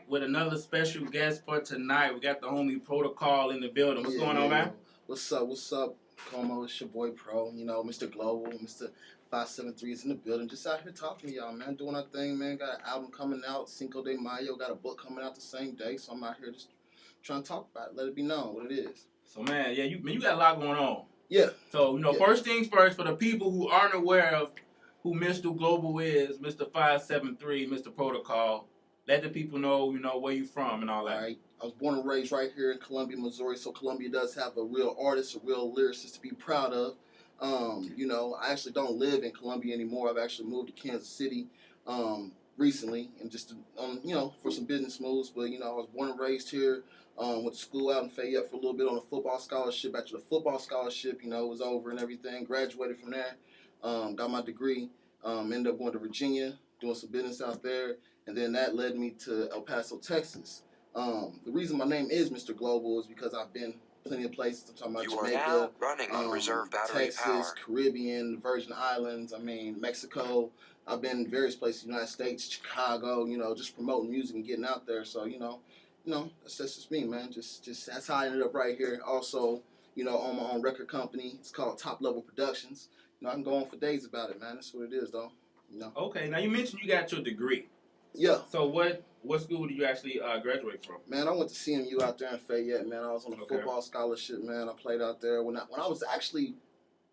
With another special guest for tonight. We got the homie Protocol in the building. What's going on, man? What's up? What's up? Como, it's your boy Pro. You know, Mr. Global, Mr. 573 is in the building. Just out here talking to y'all, man. Doing our thing, man. Got an album coming out, Cinco de Mayo. Got a book coming out the same day. So I'm out here just trying to talk about it. Let it be known what it is. So, man, yeah, you got a lot going on. Yeah. So, first things first, for the people who aren't aware of who Mr. Global is, Mr. 573, Mr. Protocol, let the people know, where you from and all that. All right. I was born and raised right here in Columbia, Missouri, so Columbia does have a real artist, a real lyricist to be proud of. I actually don't live in Columbia anymore. I've actually moved to Kansas City recently, and just for some business moves. But I was born and raised here. Went to school out in Fayette for a little bit on a football scholarship. After the football scholarship, it was over and everything. Graduated from there, got my degree. Ended up going to Virginia, doing some business out there, and then that led me to El Paso, Texas. The reason my name is Mr. Global is because I've been plenty of places. I'm talking about Jamaica, running on reserve battery Texas, power. Caribbean, the Virgin Islands. Mexico. I've been in various places, United States, Chicago. Just promoting music and getting out there. So that's just me, man. Just that's how I ended up right here. Also, on my own record company. It's called Top Level Productions. I can go on for days about it, man. That's what it is, though. Okay, now you mentioned you got your degree. Yeah. So what school did you actually graduate from? Man, I went to CMU out there in Fayette, man. I was on a football scholarship, man. I played out there when I was actually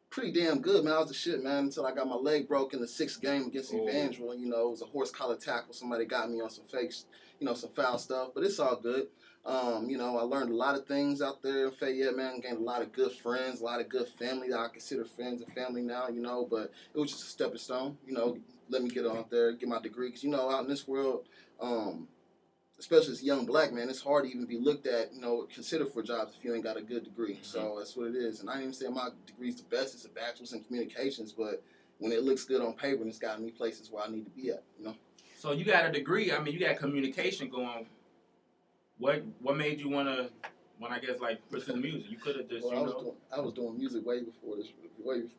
pretty damn good, man. I was the shit, man, until I got my leg broke in the 6th game against Evangel. It was a horse collar tackle. Somebody got me on some fakes, some foul stuff, but it's all good. I learned a lot of things out there in Fayette, man. Gained a lot of good friends, a lot of good family that I consider friends and family now, but it was just a stepping stone, let me get out there, get my degree. Because, out in this world, especially as a young black man, it's hard to even be looked at, considered for jobs if you ain't got a good degree. So that's what it is. And I ain't even say my degree's the best. It's a bachelor's in communications, but when it looks good on paper, it's gotten me places where I need to be at, So you got a degree. You got communication going. What made you want to, pursue music? You could have just, I was doing music way before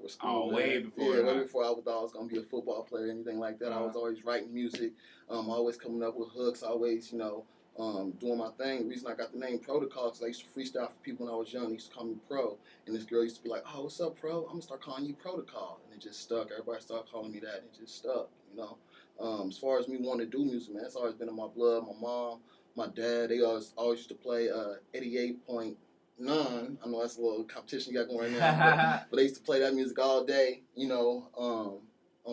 school. Oh, way before. Yeah, way before I thought I was going to be a football player or anything like that. I was always writing music, always coming up with hooks, always, doing my thing. The reason I got the name Protocol is I used to freestyle for people when I was young. They used to call me Pro. And this girl used to be like, oh, what's up, Pro? I'm going to start calling you Protocol. And it just stuck. Everybody started calling me that. And it just stuck, As far as me wanting to do music, man, it's always been in my blood. My mom, my dad, they always used to play 88.9. I know that's a little competition you got going right now. but they used to play that music all day, on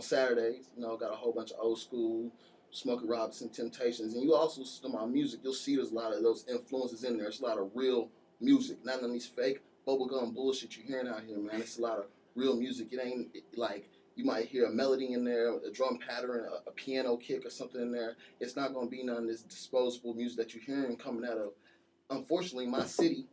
Saturdays. Got a whole bunch of old school, Smokey Robinson, Temptations. And you also listen to my music, you'll see there's a lot of those influences in there. It's a lot of real music. Not none of these fake bubblegum bullshit you're hearing out here, man. It's a lot of real music. It ain't like you might hear a melody in there, a drum pattern, a piano kick or something in there. It's not going to be none of this disposable music that you're hearing coming out of, unfortunately, my city.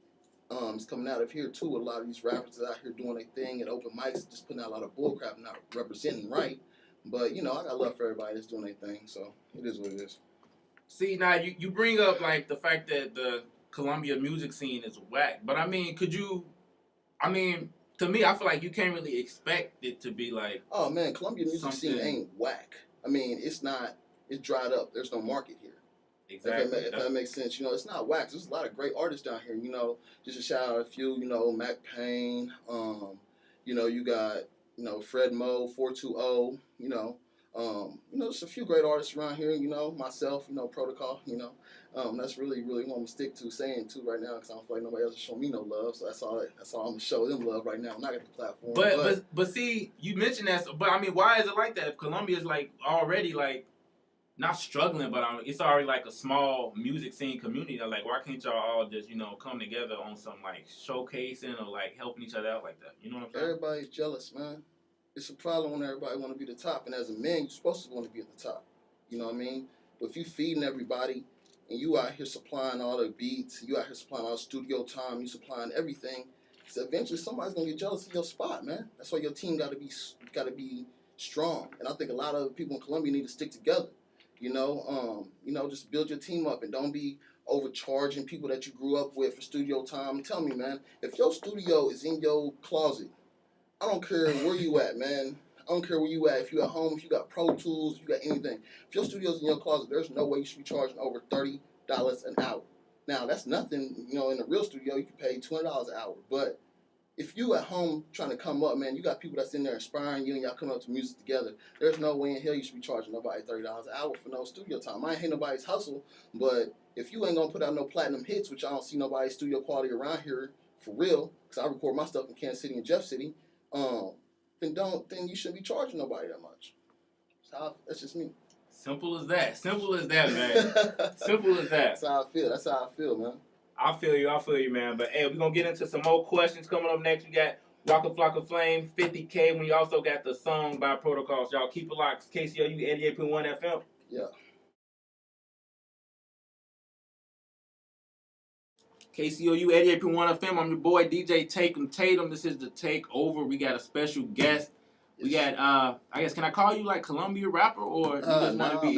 It's coming out of here, too, with a lot of these rappers that out here doing their thing at open mics, just putting out a lot of bullcrap, not representing right. But, I got love for everybody that's doing their thing, so it is what it is. See, now, you bring up, the fact that the Columbia music scene is whack. But, to me, I feel like you can't really expect it to be like... Oh, man, Columbia music scene ain't whack. It's not... It's dried up. There's no market here. Exactly. If that makes sense. It's not whack. There's a lot of great artists down here. Just to shout out a few, Mac Payne. You got, Fred Mo, 420, just a few great artists around here, myself, Protocol, that's really, really what I'm going to stick to saying, too, right now, because I don't feel like nobody else is showing me no love, so that's all I'm going to show them love right now. I'm not at the platform. But see, you mentioned that, but, why is it like that? If Columbia's, already, not struggling, but it's already, a small music scene community, why can't y'all all just, come together on some, showcasing or, helping each other out like that? You know what I'm saying? Everybody's jealous, man. It's a problem when everybody want to be the top, and as a man, you're supposed to want to be at the top. You know what I mean? But if you feeding everybody, and you out here supplying all the beats, you out here supplying all the studio time, you supplying everything, so eventually somebody's gonna get jealous of your spot, man. That's why your team gotta be strong. And I think a lot of people in Columbia need to stick together. Just build your team up and don't be overcharging people that you grew up with for studio time. Tell me, man, if your studio is in your closet, I don't care where you at, man. I don't care where you at. If you at home, if you got Pro Tools, if you got anything. If your studio's in your closet, there's no way you should be charging over $30 an hour. Now, that's nothing. You know, in a real studio, you can pay $20 an hour. But if you at home trying to come up, man, you got people that's in there inspiring you and y'all coming up to music together. There's no way in hell you should be charging nobody $30 an hour for no studio time. I ain't hate nobody's hustle, but if you ain't gonna put out no platinum hits, which I don't see nobody's studio quality around here for real, because I record my stuff in Kansas City and Jeff City, then you shouldn't be charging nobody that much. That's just me. Simple as that. Simple as that, man. Simple as that. That's how I feel, man. I feel you, man. But, hey, we're going to get into some more questions coming up next. We got Waka Flocka Flame, 50K. We also got the song by Protocol. So y'all keep it locked. KCOU 88.1 FM. Yeah. KCOU 88.1 FM. I'm your boy, DJ Tatum. This is the Takeover. We got a special guest. We got, I guess, can I call you like Columbia rapper, or you just want to be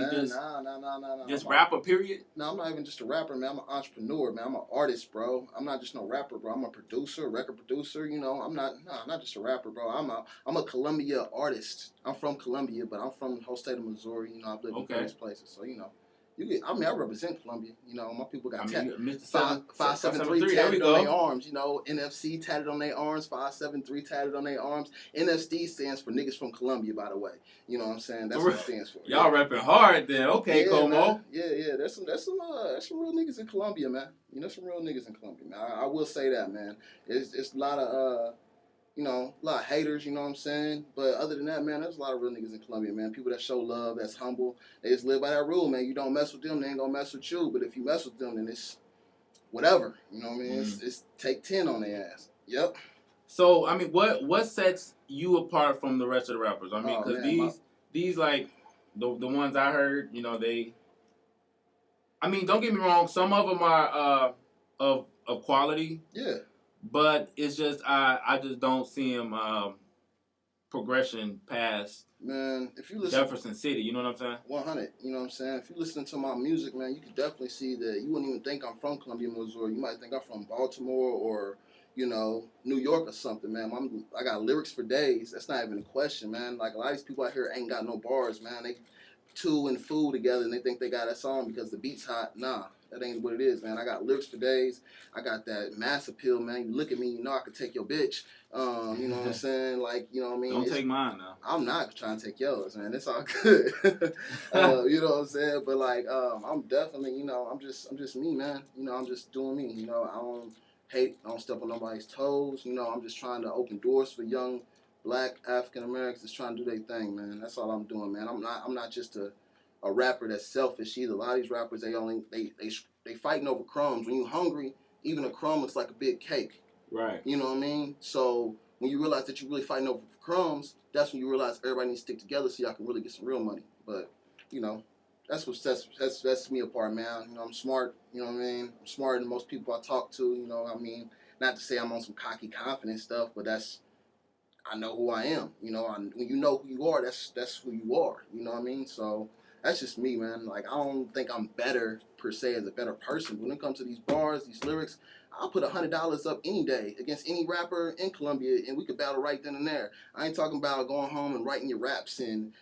just rapper, period? No, I'm not even just a rapper, man. I'm an entrepreneur, man. I'm an artist, bro. I'm not just no rapper, bro. I'm a producer, record producer. You know, I'm not just a rapper, bro. I'm a Columbia artist. I'm from Columbia, but I'm from the whole state of Missouri. You know, I've lived in various places, so you know. I represent Columbia. You know, my people got 573 tatted on their arms. You know, NFC tatted on their arms. 573 tatted on their arms. NFC stands for niggas from Columbia, by the way. You know what I'm saying? That's what it stands for. Y'all rapping hard then. Okay, Como. Man. Yeah. There's some real niggas in Columbia, man. You know, some real niggas in Columbia, man. I will say that, man. It's a lot of a lot of haters, you know what I'm saying? But other than that, man, there's a lot of real niggas in Columbia, man. People that show love, that's humble. They just live by that rule, man. You don't mess with them, they ain't gonna mess with you. But if you mess with them, then it's whatever. You know what I mean? It's take 10 on their ass. Yep. So, I mean, what sets you apart from the rest of the rappers? I mean, because these like, the ones I heard, you know, I mean, don't get me wrong, some of them are of quality. Yeah. But it's just I just don't see him progression past if you listen Jefferson City. You know what I'm saying? 100. You know what I'm saying? If you listen to my music, man, you can definitely see that you wouldn't even think I'm from Columbia, Missouri. You might think I'm from Baltimore or New York or something, man. I got lyrics for days. That's not even a question, man. Like a lot of these people out here ain't got no bars, man. They two and fool together and they think they got that song because the beat's hot. Nah. That ain't what it is, man. I got lyrics for days. I got that mass appeal, man. You look at me, you know I could take your bitch. You know what I'm saying? Like, you know what I mean? Don't take mine now. I'm not trying to take yours, man. It's all good. You know what I'm saying? But like, I'm definitely, I'm just me, man. You know, I'm just doing me. You know, I don't hate. I don't step on nobody's toes. You know, I'm just trying to open doors for young Black African Americans that's trying to do their thing, man. That's all I'm doing, man. I'm not just a rapper that's selfish either. A lot of these rappers, they fighting over crumbs. When you hungry, even a crumb looks like a big cake. Right. You know what I mean? So when you realize that you're really fighting over crumbs, that's when you realize everybody needs to stick together so y'all can really get some real money. But that's what sets me apart, man. You know, I'm smart. You know what I mean? I'm smarter than most people I talk to. You know what I mean? Not to say I'm on some cocky, confident stuff, but I know who I am. You know, when you know who you are, that's who you are. You know what I mean? So that's just me, man. Like, I don't think I'm better, per se, as a better person. When it comes to these bars, these lyrics, I'll put $100 up any day against any rapper in Columbia, and we could battle right then and there. I ain't talking about going home and writing your raps and,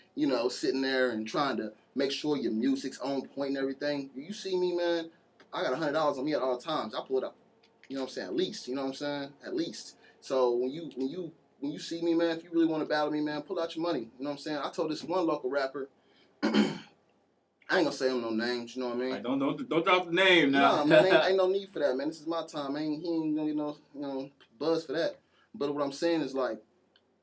sitting there and trying to make sure your music's on point and everything. You see me, man, I got $100 on me at all times. I pull it up, you know what I'm saying, at least, you know what I'm saying, at least. So when you see me, man, if you really want to battle me, man, pull out your money, you know what I'm saying. I told this one local rapper, I ain't gonna say him no names, you know what I mean? Like, don't drop the name now. Nah, man, ain't no need for that, man. This is my time. He ain't gonna get no buzz for that. But what I'm saying is, like,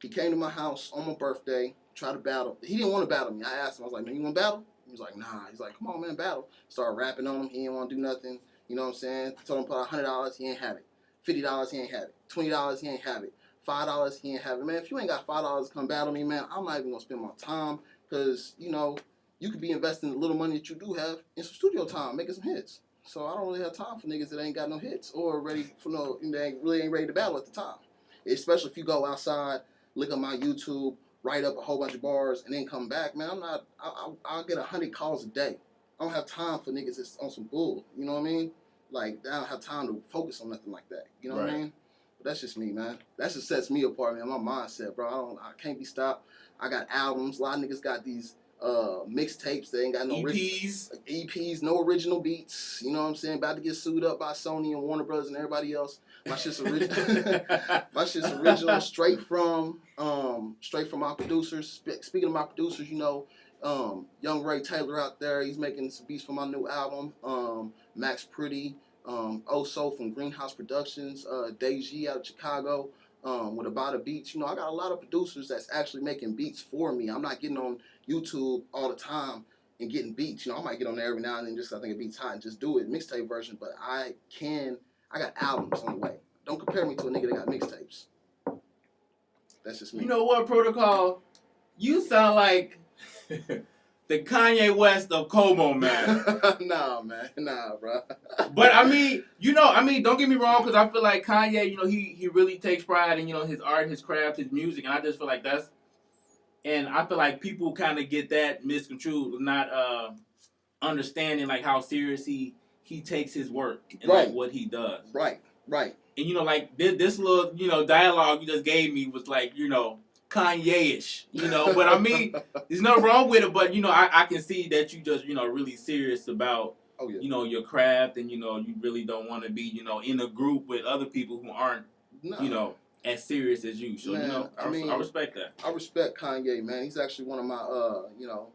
he came to my house on my birthday, tried to battle. He didn't want to battle me. I asked him, I was like, man, you want to battle? He was like, nah. He's like, come on, man, battle. Started rapping on him. He didn't want to do nothing. You know what I'm saying? Told him to put out $100. He ain't have it. $50. He ain't have it. $20. He ain't have it. $5. He ain't have it. Man, if you ain't got $5 to come battle me, man, I'm not even gonna spend my time because you could be investing the little money that you do have in some studio time, making some hits. So I don't really have time for niggas that ain't got no hits or they really ain't ready to battle at the time. Especially if you go outside, look at my YouTube, write up a whole bunch of bars, and then come back, man. I'll get 100 calls a day. I don't have time for niggas that's on some bull. You know what I mean? Like, I don't have time to focus on nothing like that. You know what I mean? But that's just me, man. That just sets me apart, man. My mindset, bro. I can't be stopped. I got albums. A lot of niggas got these mixtapes. They ain't got no EPs, no original beats. You know what I'm saying? About to get sued up by Sony and Warner Brothers and everybody else. My shit's original. My shit's original, straight from my producers. Speaking of my producers, you know, young Ray Taylor out there, he's making some beats for my new album. Max Pretty, Oso from Greenhouse Productions, Deji out of Chicago, with About a Beats. You know, I got a lot of producers that's actually making beats for me. I'm not getting on YouTube all the time and getting beats. You know, I might get on there every now and then just 'cause I think a beat's hot and just do it, mixtape version, but I got albums on the way. Don't compare me to a nigga that got mixtapes. That's just me. You know what, Protocol? You sound like the Kanye West of Como, man. Nah, man. Nah, bro. But, I mean, don't get me wrong, because I feel like Kanye, you know, he really takes pride in, you know, his art, his craft, his music, and I just feel like and I feel like people kind of get that misconstrued, not understanding, like, how serious he takes his work and, like, what he does. Right. And, you know, like, this little, you know, dialogue you just gave me was, like, you know, Kanye-ish, you know. But, I mean, there's nothing wrong with it. But, you know, I can see that you just, you know, really serious about, you know, your craft. And, you know, you really don't want to be, you know, in a group with other people who aren't, you know, as serious as you. So, man, you know, I respect that. I respect Kanye, man. He's actually one of my, you know,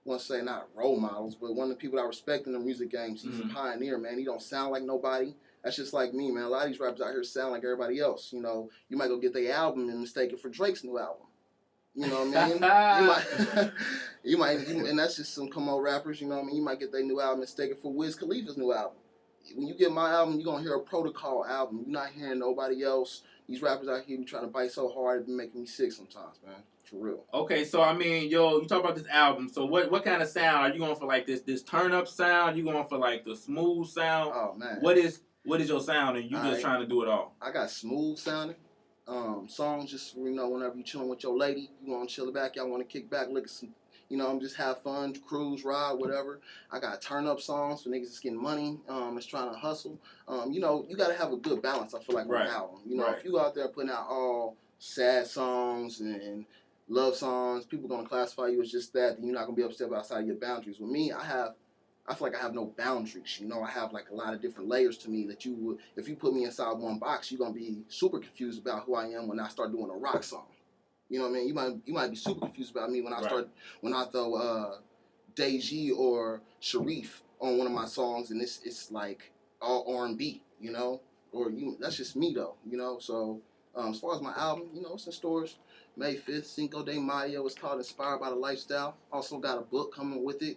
I want to say not role models, but one of the people I respect in the music games. He's a pioneer, man. He don't sound like nobody. That's just like me, man. A lot of these rappers out here sound like everybody else. You know, you might go get their album and mistake it for Drake's new album. You know what I mean? you might, and that's just some come on rappers. You know what I mean? You might get their new album and mistake it for Wiz Khalifa's new album. When you get my album, you're gonna hear a Protocol album. You're not hearing nobody else. These rappers out here be trying to bite so hard, it be making me sick sometimes, man. For real. Okay, so I mean, you talk about this album. So what kind of sound are you going for? Like this turn up sound? You going for like the smooth sound? Oh man. What is your sound, and you just trying to do it all? I got smooth sounding songs. Just, you know, whenever you chilling with your lady, you want to chill back, y'all want to kick back, look at some, you know, just have fun, cruise, ride, whatever. I got turn up songs for niggas that's getting money, that's trying to hustle. You know, you got to have a good balance, I feel like, with an album. You know, if you out there putting out all sad songs and love songs, people going to classify you as just that, then you're not going to be able to step outside your boundaries. With me, I feel like I have no boundaries. You know, I have like a lot of different layers to me that if you put me inside one box, you're going to be super confused about who I am when I start doing a rock song. You know what I mean? You might be super confused about me when I throw Deji or Sharif on one of my songs, and it's like all R&B, you know? That's just me though, you know? So as far as my album, you know, it's in stores May 5th, Cinco de Mayo. It's called Inspired by the Lifestyle. Also got a book coming with it,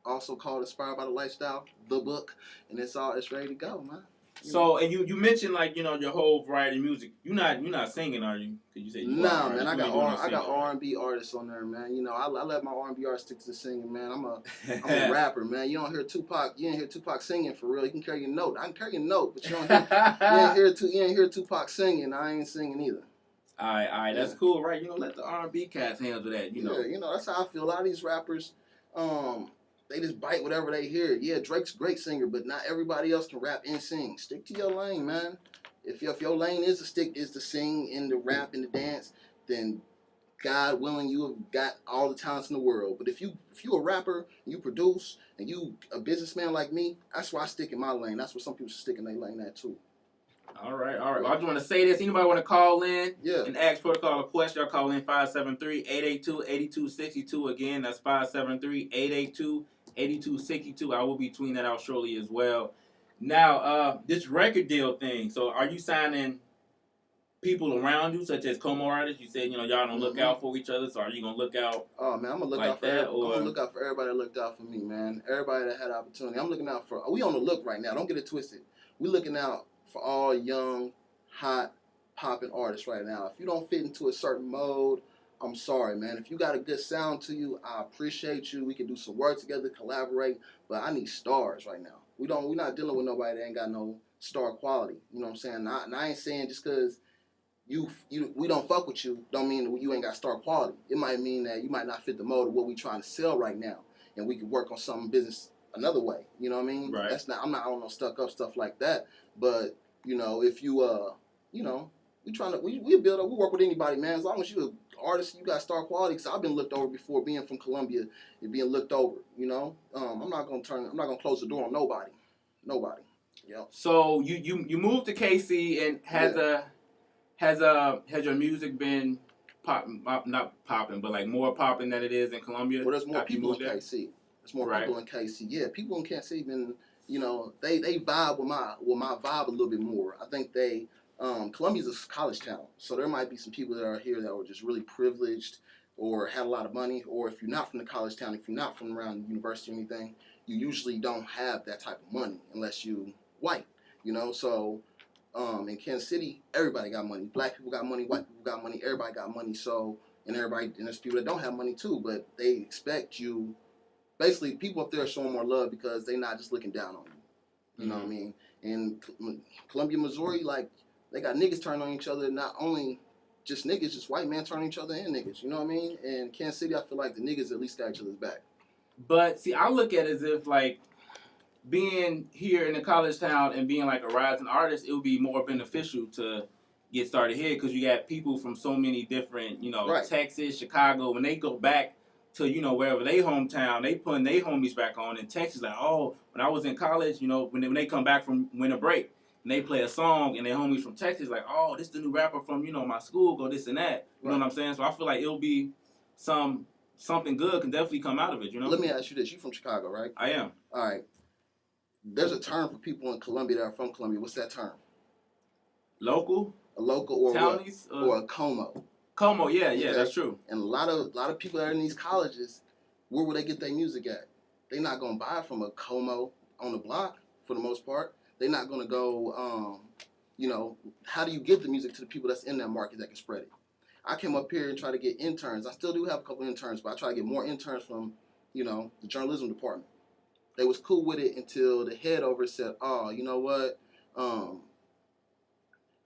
also called Inspired by the Lifestyle, the book, and it's ready to go, man. So, and you mentioned, like, you know, your whole variety of music. You're not singing, are you? Cause you say nah, man. I got R&B artists on there, man. You know, I let my R&B artists stick to the singing, man. I'm a rapper, man. You don't hear Tupac. You ain't hear Tupac singing for real. You can carry your note. I can carry your note, but you ain't hear Tupac singing. I ain't singing either. All right, that's cool, right? You know, let the R&B cats handle that. You know, you know, that's how I feel. A lot of these rappers, they just bite whatever they hear. Yeah, Drake's a great singer, but not everybody else can rap and sing. Stick to your lane, man. If your lane is to sing and to rap and to dance, then God willing, you have got all the talents in the world. But if you a rapper, and you produce, and you a businessman like me, that's why I stick in my lane. That's where some people stick in their lane at too. All right. Well, I just want to say this. Anybody want to call in and ask Protocol a question, y'all call in 573-882-8262. Again, that's 573-882-8262. I will be tweeting that out shortly as well. Now, this record deal thing. So, are you signing people around you, such as Como artists? You said, you know, y'all don't look out for each other. So, are you going to look out? Oh, man, I'm going to look out for that. I'm going to look out for everybody that looked out for me, man. Everybody that had opportunity. I'm looking out for, we on the look right now. Don't get it twisted. We looking out for all young, hot, popping artists right now. If you don't fit into a certain mode, I'm sorry, man. If you got a good sound to you, I appreciate you. We can do some work together, collaborate, but I need stars right now. We're not dealing with nobody that ain't got no star quality. You know what I'm saying? And I ain't saying just because we don't fuck with you, don't mean that you ain't got star quality. It might mean that you might not fit the mold of what we trying to sell right now, and we can work on some business another way. You know what I mean? Right. I'm not on no stuck up stuff like that. But, you know, if you you know, we build up. We work with anybody, man. As long as you're an artist, you got star quality. Cause I've been looked over before, being from Columbia and being looked over. You know, I'm not gonna close the door on nobody. Nobody. Yeah. So you moved to KC, and has your music been not popping, but like more popping than it is in Columbia? Well, there's more people in KC. There's more right. people in KC. Yeah, people in KC been, you know, they vibe with my vibe a little bit more. I think they Columbia's a college town, so there might be some people that are here that were just really privileged or had a lot of money, or if you're not from the college town, if you're not from around the university or anything, you usually don't have that type of money unless you white, you know. So in Kansas City, everybody got money. Black people got money, white people got money, everybody got money. So and there's people that don't have money too, but they expect you. Basically, people up there are showing more love because they're not just looking down on you. You know what I mean? In Columbia, Missouri, like, they got niggas turning on each other, not only just niggas, just white men turning each other in niggas. You know what I mean? And Kansas City, I feel like the niggas at least got each other's back. But see, I look at it as if like being here in a college town and being like a rising artist, it would be more beneficial to get started here because you got people from so many different, you know, Right. Texas, Chicago. When they go back to, you know, wherever they hometown, they putting their homies back on. In Texas, like, oh, when I was in college, you know, when they come back from winter break and they play a song and their homies from Texas, like, oh, this the new rapper from, you know, my school, go this and that. You know what I'm saying? So I feel like it'll be something good can definitely come out of it, you know? Let me ask you this. You from Chicago, right? I am. All right. There's a term for people in Columbia that are from Columbia. What's that term? Local? A local or Townies? Or a como. Como, yeah, Okay? that's true. And a lot of people that are in these colleges, where will they get their music at? They're not gonna buy from a como on the block for the most part. They're not gonna go. You know, how do you get the music to the people that's in that market that can spread it? I came up here and tried to get interns. I still do have a couple interns, but I try to get more interns from, you know, the journalism department. They was cool with it until the head over said, "Oh, you know what?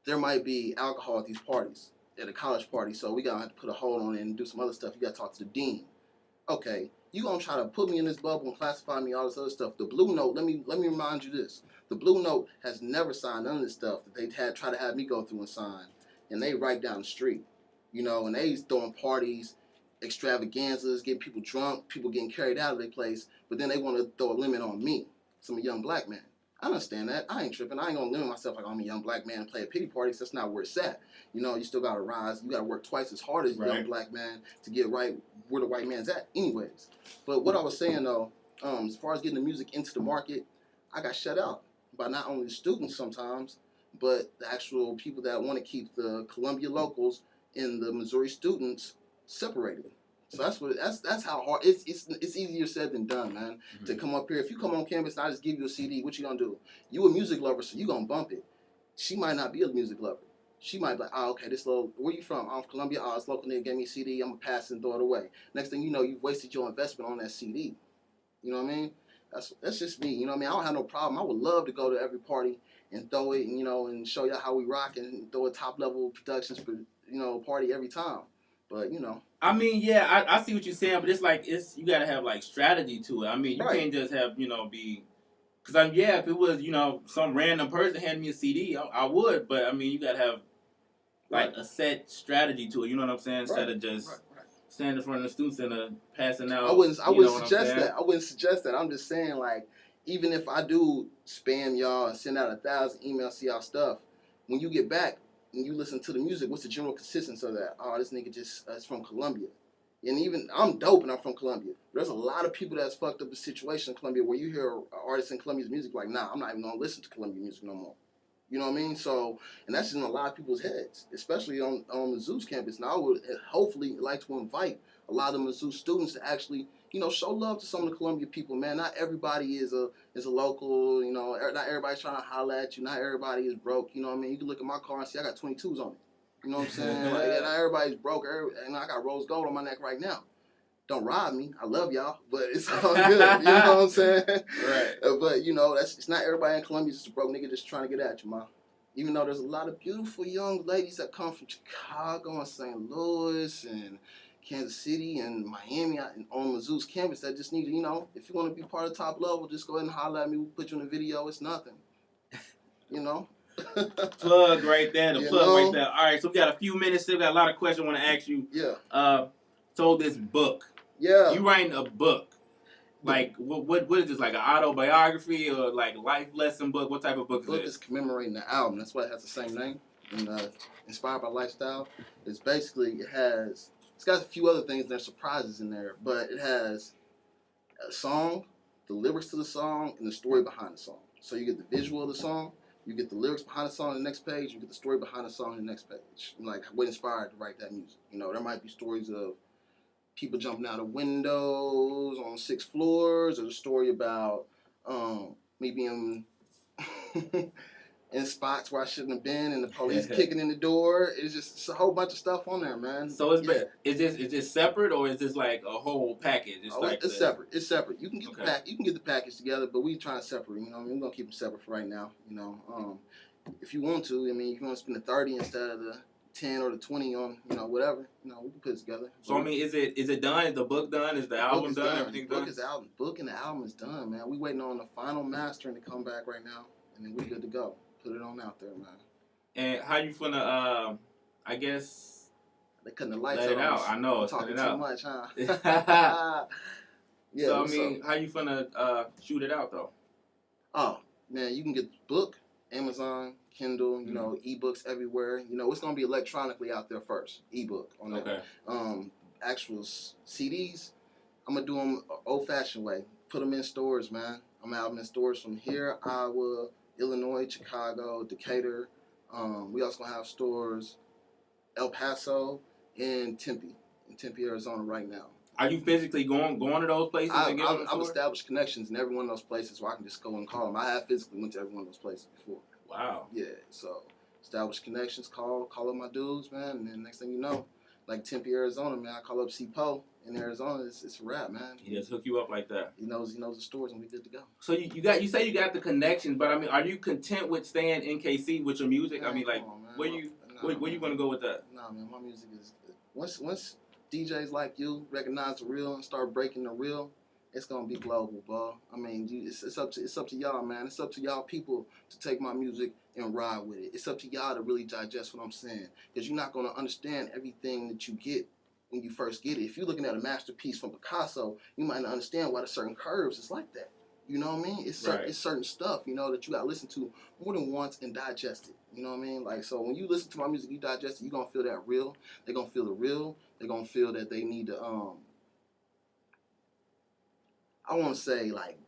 There might be alcohol at these parties, at a college party, so we gotta have to put a hold on it and do some other stuff. You gotta talk to the dean." Okay, you gonna try to put me in this bubble and classify me, all this other stuff. The Blue Note, let me remind you this. The Blue Note has never signed none of this stuff that they had try to have me go through and sign. And they right down the street, you know, and they throwing parties, extravaganzas, getting people drunk, people getting carried out of their place, but then they want to throw a limit on me, some young black man. I understand that. I ain't tripping. I ain't gonna limit myself like I'm a young black man and play at pity parties. That's not where it's at. You know, you still gotta rise. You gotta work twice as hard as a young black man to get right where the white man's at anyways. But what I was saying though, as far as getting the music into the market, I got shut out by not only the students sometimes, but the actual people that want to keep the Columbia locals and the Missouri students separated. So that's how hard it's easier said than done, man. Mm-hmm. To come up here. If you come on campus and I just give you a CD, what you gonna do? You a music lover, so you gonna bump it. She might not be a music lover. She might be like, oh, okay, this little, where you from? I'm from Columbia. Oh, this local nigga gave me a CD. I'm gonna pass and throw it away. Next thing you know, you've wasted your investment on that CD. You know what I mean? That's just me. You know what I mean? I don't have no problem. I would love to go to every party and throw it, and, you know, and show y'all how we rock and throw a top level productions, you know, party every time. But, you know. I mean, yeah, I see what you're saying, but it's like, you got to have, like, strategy to it. I mean, you can't just have, you know, because, yeah, if it was, you know, some random person handing me a CD, I would, but, I mean, you got to have, like, a set strategy to it, you know what I'm saying? Instead of just standing in front of the student center, passing out. I wouldn't suggest that. I wouldn't suggest that. I'm just saying, like, even if I do spam y'all and send out 1,000 emails to y'all stuff, when you get back, and you listen to the music, what's the general consistency of that? Oh, this nigga just is from Columbia. And even, I'm dope and I'm from Columbia. There's a lot of people that's fucked up the situation in Columbia where you hear an artist in Columbia's music like, nah, I'm not even going to listen to Columbia music no more. You know what I mean? So, and that's in a lot of people's heads, especially on Mizzou's campus. Now, I would hopefully like to invite a lot of Mizzou students to actually, you know, show love to some of the Columbia people, man. Not everybody is a local, you know, not everybody's trying to holler at you. Not everybody is broke, you know what I mean? You can look at my car and see I got 22s on it. You know what I'm saying? Like, yeah, not everybody's broke, and I got rose gold on my neck right now. Don't rob me. I love y'all, but it's all good. You know what I'm saying? Right. But, you know, it's not everybody in Columbia just a broke nigga just trying to get at you, man. Even though there's a lot of beautiful young ladies that come from Chicago and St. Louis and Kansas City and Miami and on Mizzou's campus that just need to, you know, if you want to be part of the top level, just go ahead and holler at me. We'll put you in a video. It's nothing. You know? Plug right there. You Plug know? right there. All right, so we got a few minutes. Still got a lot of questions I want to ask you. Yeah. So this book. Yeah. You writing a book. Like, what is this, like an autobiography or like life lesson book? What type of book is this? The book is commemorating the album. That's why it has the same name. And Inspired by Lifestyle. It's basically, it's got a few other things, there's surprises in there, but it has a song, the lyrics to the song, and the story behind the song. So you get the visual of the song, you get the lyrics behind the song on the next page, you get the story behind the song on the next page. And like, what inspired to write that music? You know, there might be stories of people jumping out of windows on 6 floors, or the story about me being in spots where I shouldn't have been, and the police kicking in the door. It's a whole bunch of stuff on there, man. So is this separate, or is this like a whole package? It's separate. It's separate. You can get the package together, but we trying to separate. You know, we're gonna keep them separate for right now. You know, if you want to, I mean, if you want to spend the 30 instead of the 10 or the 20 on, you know, whatever, you know, we can put it together. So I mean, is it done? Is the book done? Is the album done? Everything done? Book and the album is done, man. We waiting on the final mastering to come back right now, and then we good to go. Put it on out there, man. And how you finna, I guess, they cutting the lights let it out. I know, talking too much, huh? Yeah. So I mean, how you finna shoot it out though? Oh man, you can get the book, Amazon, Kindle, you know, ebooks everywhere. You know, it's gonna be electronically out there first, ebook on that. Okay. Actual CDs, I'm gonna do them old-fashioned way. Put them in stores, man. I'm gonna have them in stores from here, Iowa, Illinois, Chicago, Decatur. We also gonna have stores, El Paso, and Tempe, Arizona right now. Are you physically going to those places? I've established connections in every one of those places where I can just go and call them. I have physically went to every one of those places before. Wow. Yeah, so established connections, call up my dudes, man, and then next thing you know, like Tempe, Arizona, man, I call up C-Po in Arizona. It's a wrap, man. He just hook you up like that. He knows the stores, and we good to go. So you say you got the connections, but I mean, are you content with staying in KC with your music? Man, I mean, like, where you gonna go with that? Nah, man, my music is once DJs like you recognize the real and start breaking the real, it's gonna be global, bro. I mean, it's up to y'all, man. It's up to y'all people to take my music and ride with it. It's up to y'all to really digest what I'm saying, because you're not gonna understand everything that you get when you first get it. If you're looking at a masterpiece from Picasso, you might not understand why the certain curves is like that. You know what I mean? It's certain stuff, you know, that you gotta listen to more than once and digest it. You know what I mean? Like, so when you listen to my music, you digest it, you're gonna feel that real. They're gonna feel the real. They're gonna feel that they need to I wanna say, like,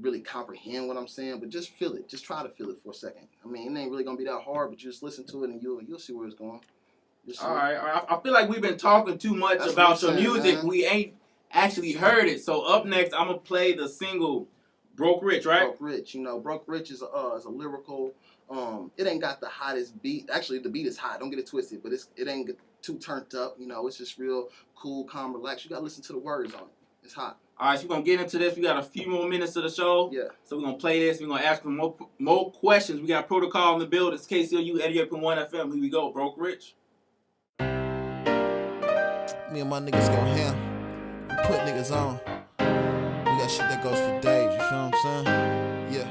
really comprehend what I'm saying, but just feel it. Just try to feel it for a second. I mean, it ain't really gonna be that hard, but you just listen to it and you'll see where it's going. All right. I feel like we've been talking too much about your music. Man. We ain't actually heard it. So up next, I'm gonna play the single "Broke Rich," right? Broke Rich. You know, "Broke Rich" is a lyrical. It ain't got the hottest beat. Actually, the beat is hot. Don't get it twisted, but it ain't too turned up. You know, it's just real cool, calm, relaxed. You gotta listen to the words on it. It's hot. All right, so we're going to get into this. We got a few more minutes of the show. Yeah. So we're going to play this. We're going to ask them more questions. We got Protocol in the build. It's KCOU 88.1 FM. Here we go. Broke Rich. Me and my niggas go ham. We put niggas on. We got shit that goes for days. You feel what I'm saying? Yeah.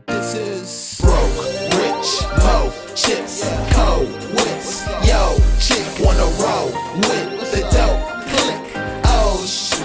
This is Broke Rich, Mo, Chips, Cold Whips. Yo, chick wanna roll with the dope.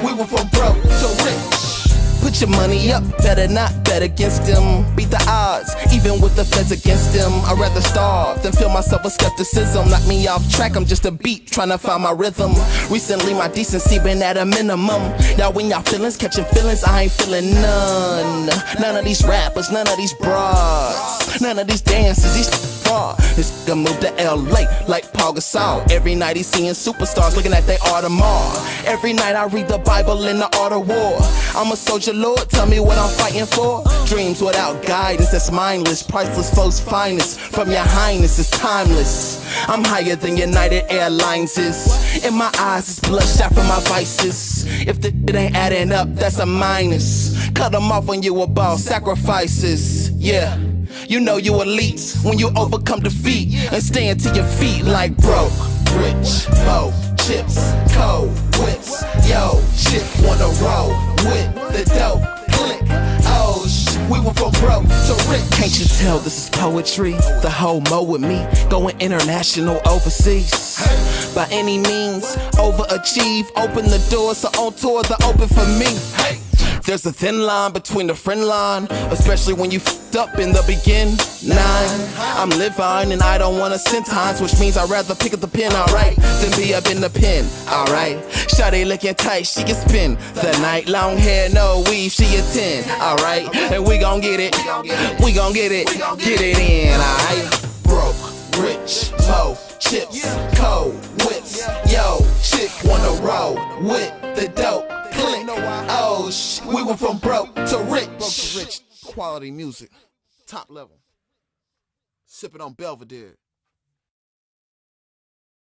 We went from broke to rich. Put your money up, better not bet against them. Beat the odds, even with the feds against them. I'd rather starve than feel myself with skepticism. Knock me off track, I'm just a beat, trying to find my rhythm. Recently my decency been at a minimum. Y'all when y'all feelings, catching feelings, I ain't feeling none. None of these rappers, none of these broads, none of these dances, these far. This nigga moved to LA like Paul Gasol. Every night he's seeing superstars looking at their Audemars. Every night I read the Bible in the art of war. I'm a soldier, Lord, tell me what I'm fighting for. Dreams without guidance, that's mindless. Priceless foes finest, from your highness, it's timeless. I'm higher than United Airlines is. In my eyes, it's bloodshot from my vices. If the shit ain't adding up, that's a minus. Cut them off when you a boss, sacrifices, yeah. You know you elite when you overcome defeat and stand to your feet like broke, rich, Mo, Chips, Cold Whips. Yo, chick wanna roll with the dope click. Oh, we went from broke to rich. Can't you tell this is poetry? The whole mo with me, going international overseas. By any means, overachieve, open the doors, so on tour, the open for me. There's a thin line between the friend line, especially when you f***ed up in the beginning. I'm living and I don't wanna send times, which means I'd rather pick up the pen, alright, than be up in the pen, alright. Shawty looking tight, she can spin the night. Long hair, no weave, she a 10, alright. And we gon' get it, we gon' get it in, alright. Broke, rich, mo, chips, cold, whips, yo, chick wanna roll with the dope. Click. Oh, we went from broke to rich. Quality music, top level. Sipping on Belvedere.